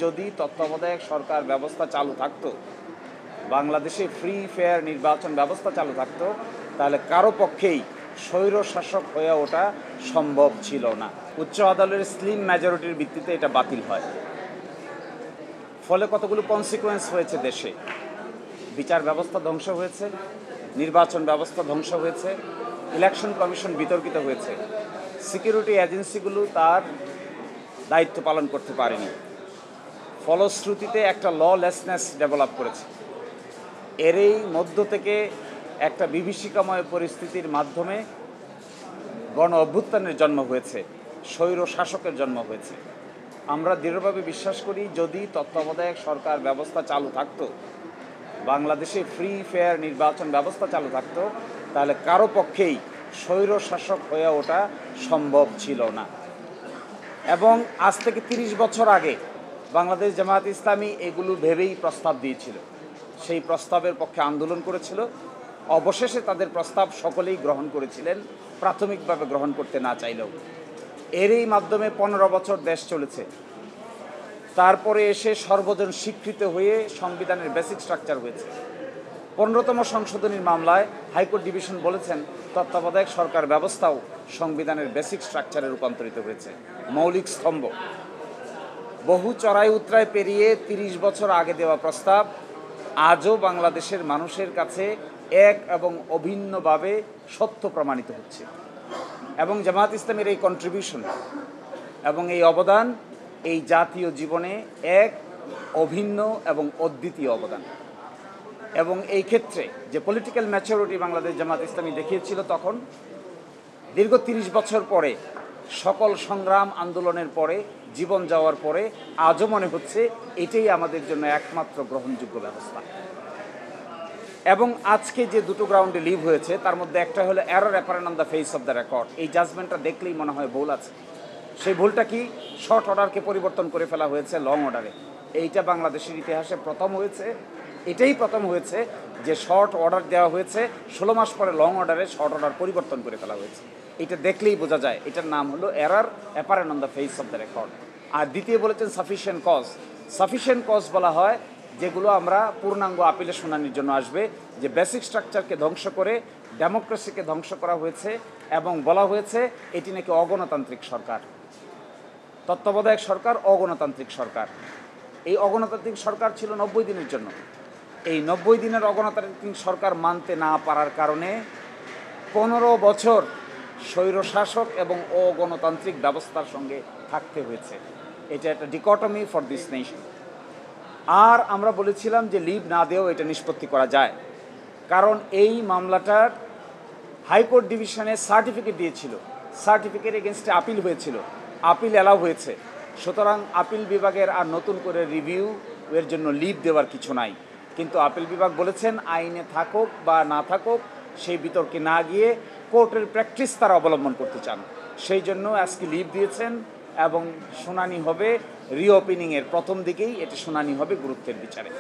যদি তত্ত্বাবধায়ক সরকার ব্যবস্থা চালু থাকতো, বাংলাদেশে ফ্রি ফেয়ার নির্বাচন ব্যবস্থা চালু থাকতো, তাহলে কারো পক্ষেই স্বৈর শাসক হয়ে ওঠা সম্ভব ছিল না। উচ্চ আদালতের স্লিম মেজরিটির ভিত্তিতে এটা বাতিল হয়। ফলে কতগুলো কনসিকুয়েন্স হয়েছে দেশে। বিচার ব্যবস্থা ধ্বংস হয়েছে, নির্বাচন ব্যবস্থা ধ্বংস হয়েছে, ইলেকশন কমিশন বিতর্কিত হয়েছে, সিকিউরিটি এজেন্সিগুলো তার দায়িত্ব পালন করতে পারেনি। ফলশ্রুতিতে একটা ললেসনেস ডেভেলপ করেছে। এরই মধ্য থেকে একটা বিভীষিকাময় পরিস্থিতির মাধ্যমে গণ অভ্যুত্থানের জন্ম হয়েছে, স্বৈর শাসকের জন্ম হয়েছে। আমরা দৃঢ়ভাবে বিশ্বাস করি, যদি তত্ত্বাবধায়ক সরকার ব্যবস্থা চালু থাকতো, বাংলাদেশে ফ্রি ফেয়ার নির্বাচন ব্যবস্থা চালু থাকতো, তাহলে কারো পক্ষেই স্বৈর শাসক হয়ে ওঠা সম্ভব ছিল না। এবং আজ থেকে 30 বছর আগে বাংলাদেশ জামায়াত ইসলামী এগুলো ভেবেই প্রস্তাব দিয়েছিল, সেই প্রস্তাবের পক্ষে আন্দোলন করেছিল। অবশেষে তাদের প্রস্তাব সকলেই গ্রহণ করেছিলেন, প্রাথমিকভাবে গ্রহণ করতে না চাইলেও। এরই মাধ্যমে 15 বছর দেশ চলেছে। তারপরে এসে সর্বজন স্বীকৃত হয়ে সংবিধানের বেসিক স্ট্রাকচার হয়েছে। 15তম সংশোধনীর মামলায় হাইকোর্ট ডিভিশন বলেছেন, তত্ত্বাবধায়ক সরকার ব্যবস্থাও সংবিধানের বেসিক স্ট্রাকচারে রূপান্তরিত হয়েছে, মৌলিক স্তম্ভ। বহু চড়াই উতরাই পেরিয়ে 30 বছর আগে দেওয়া প্রস্তাব আজও বাংলাদেশের মানুষের কাছে এক এবং অভিন্নভাবে সত্য প্রমাণিত হচ্ছে। এবং জামায়াত ইসলামের এই কন্ট্রিবিউশন এবং এই অবদান এই জাতীয় জীবনে এক অভিন্ন এবং অদ্বিতীয় অবদান। এবং এই ক্ষেত্রে যে পলিটিক্যাল ম্যাচুরিটি বাংলাদেশ জামায়াত ইসলামী দেখিয়েছিল, তখন দীর্ঘ 30 বছর পরে, সকল সংগ্রাম আন্দোলনের পরে, জীবন যাওয়ার পরে আজও মনে হচ্ছে এটাই আমাদের জন্য একমাত্র গ্রহণযোগ্য ব্যবস্থা। এবং আজকে যে দুটো গ্রাউন্ডে লিভ হয়েছে, তার মধ্যে একটা হলো error apparent on the face of the record. এই জাজমেন্টটা দেখলেই মনে হয় ভুল আছে। সেই ভুলটা কি? শর্ট অর্ডারকে পরিবর্তন করে ফেলা হয়েছে লং অর্ডারে। এইটা বাংলাদেশের ইতিহাসে প্রথম হয়েছে। এটাই প্রথম হয়েছে যে শর্ট অর্ডার দেওয়া হয়েছে, 16 মাস পরে লং অর্ডারে শর্ট অর্ডার পরিবর্তন করে ফেলা হয়েছে। এটা দেখলেই বোঝা যায়। এটার নাম হলো error apparent on the face of the record. আর দ্বিতীয় বলেছেন সাফিশিয়েন্ট কজ। সাফিশিয়েন্ট কজ বলা হয় যেগুলো আমরা পূর্ণাঙ্গ আপিলের শুনানির জন্য আসবে, যে বেসিক স্ট্রাকচারকে ধ্বংস করে ডেমোক্রেসিকে ধ্বংস করা হয়েছে এবং বলা হয়েছে এটি নাকি অগণতান্ত্রিক সরকার। তত্ত্বাবধায়ক সরকার অগণতান্ত্রিক সরকার। এই অগণতান্ত্রিক সরকার ছিল 90 দিনের জন্য। এই 90 দিনের অগণতান্ত্রিক সরকার মানতে না পারার কারণে 15 বছর স্বৈরশাসক এবং অগণতান্ত্রিক ব্যবস্থার সঙ্গে থাকতে হয়েছে। এটা একটা ডিকটমি ফর দিস নেশন। আর আমরা বলেছিলাম যে লিভ না দিয়েও এটা নিষ্পত্তি করা যায়, কারণ এই মামলাটার হাইকোর্ট ডিভিশনে সার্টিফিকেট দিয়েছিল, সার্টিফিকেট এগেনস্টে আপিল হয়েছিল, আপিল অ্যালাউ হয়েছে। সুতরাং আপিল বিভাগের আর নতুন করে রিভিউ এর জন্য লিভ দেওয়ার কিছু নাই। কিন্তু আপিল বিভাগ বলেছেন আইনে থাকুক বা না থাকুক সেই বিতর্কে না গিয়ে কোর্টের প্র্যাকটিস তারা অবলম্বন করতে চান। সেই জন্য আজকে লিভ দিয়েছেন এবং শুনানি হবে রিওপেনিংয়ের প্রথম দিকেই। এটি শুনানি হবে গুরুত্বের বিচারে।